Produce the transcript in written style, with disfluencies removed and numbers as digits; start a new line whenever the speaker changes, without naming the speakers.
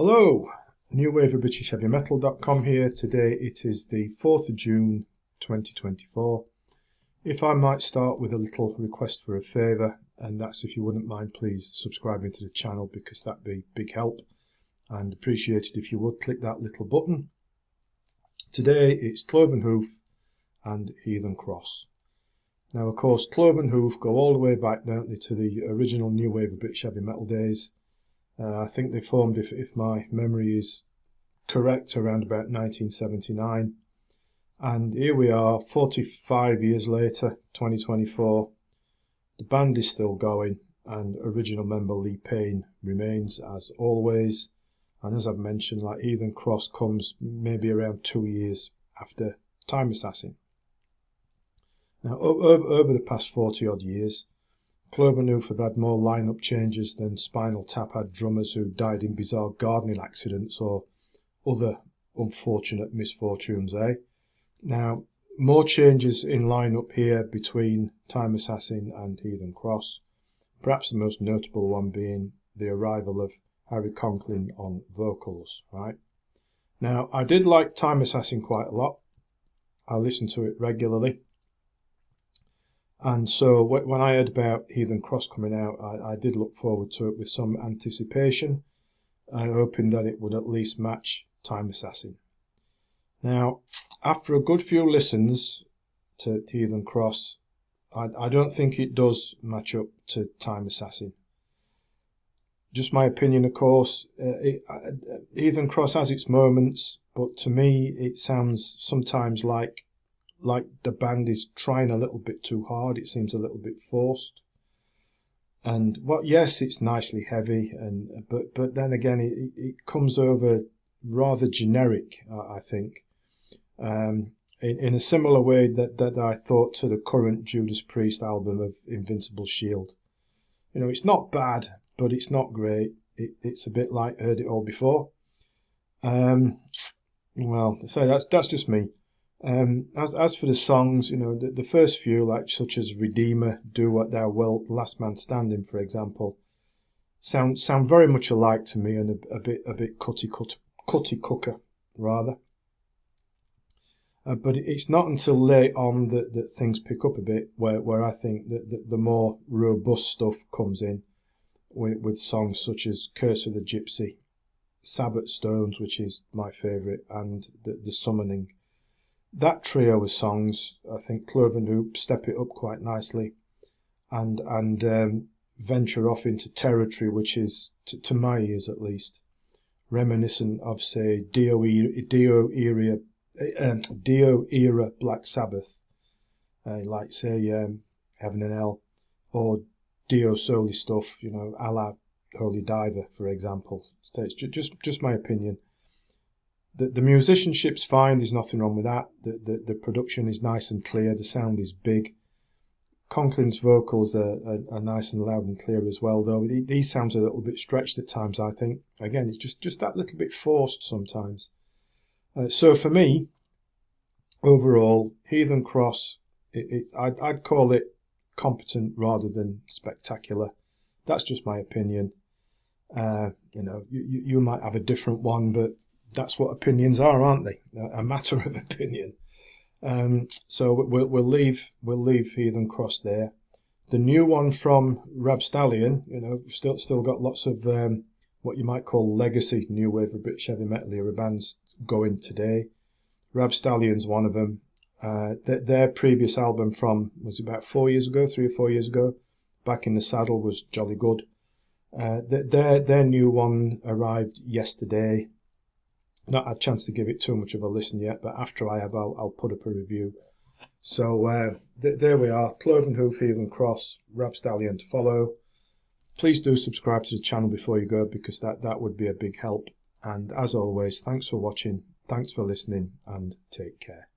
Hello, NWOBHM here. Today it is the 4th of June 2024. If I might start with a little request for a favour, and that's if you wouldn't mind please subscribing to the channel, because that'd be big help, and appreciated if you would click that little button. Today it's Cloven Hoof and Heathen Cross. Now of course Cloven Hoof go all the way back, don't they, to the original New Wave of British Heavy Metal days. I think they formed, if my memory is correct, around about 1979. And here we are, 45 years later, 2024. The band is still going, and original member Lee Payne remains as always. And as I've mentioned, like Heathen Cross comes maybe around 2 years after Time Assassin. Now, over the past 40 odd years, Cloven Hoof have had more line-up changes than Spinal Tap had drummers who died in bizarre gardening accidents or other unfortunate misfortunes, eh? Now, more changes in line-up here between Time Assassin and Heathen Cross, perhaps the most notable one being the arrival of Harry Conklin on vocals, right? Now, I did like Time Assassin quite a lot. I listened to it regularly. And so when I heard about Heathen Cross coming out, I did look forward to it with some anticipation, hoping that it would at least match Time Assassin. Now, after a good few listens to Heathen Cross, I don't think it does match up to Time Assassin. Just my opinion, of course. Heathen Cross has its moments, but to me it sounds sometimes like the band is trying a little bit too hard. It seems a little bit forced. And yes, it's nicely heavy, but then again it comes over rather generic, I think. In a similar way that I thought to the current Judas Priest album of Invincible Shield. You know, it's not bad, but it's not great. It's a bit like Heard It All Before. Well, so that's just me. As for the songs, you know, the first few, like such as Redeemer, Do What Thou Wilt, Last Man Standing, for example, sound very much alike to me, and a bit cutty cooker rather. But it's not until late on that things pick up a bit, where I think that the more robust stuff comes in, with songs such as Curse of the Gypsy, Sabbath Stones, which is my favourite, and the Summoning. That trio of songs, I think Cloven Hoof step it up quite nicely, and venture off into territory which is, to my ears at least, reminiscent of, say, Dio era Black Sabbath, like say Heaven and Hell, or Dio Soli stuff, you know, a la Holy Diver, for example. So it's just my opinion. The musicianship's fine, there's nothing wrong with that. The production is nice and clear, the sound is big. Conklin's vocals are nice and loud and clear as well, though he sounds a little bit stretched at times, I think. Again, it's just that little bit forced sometimes. So for me, overall, Heathen Cross, I'd call it competent rather than spectacular. That's just my opinion. You know, you might have a different one, but that's what opinions are, aren't they? A matter of opinion. So we'll leave Heathen Cross there. The new one from Rabstallion, you know, still got lots of what you might call legacy New Wave of British Heavy Metal era bands going today. Rabstallion's one of them. Their previous album from, was about 3 or 4 years ago, Back in the Saddle, was jolly good. Their new one arrived yesterday. Not had a chance to give it too much of a listen yet, but after I have, I'll put up a review. So there we are, Cloven Hoof, Heathen Cross, Rabstallion to follow. Please do subscribe to the channel before you go, because that would be a big help. And as always, thanks for watching, thanks for listening, and take care.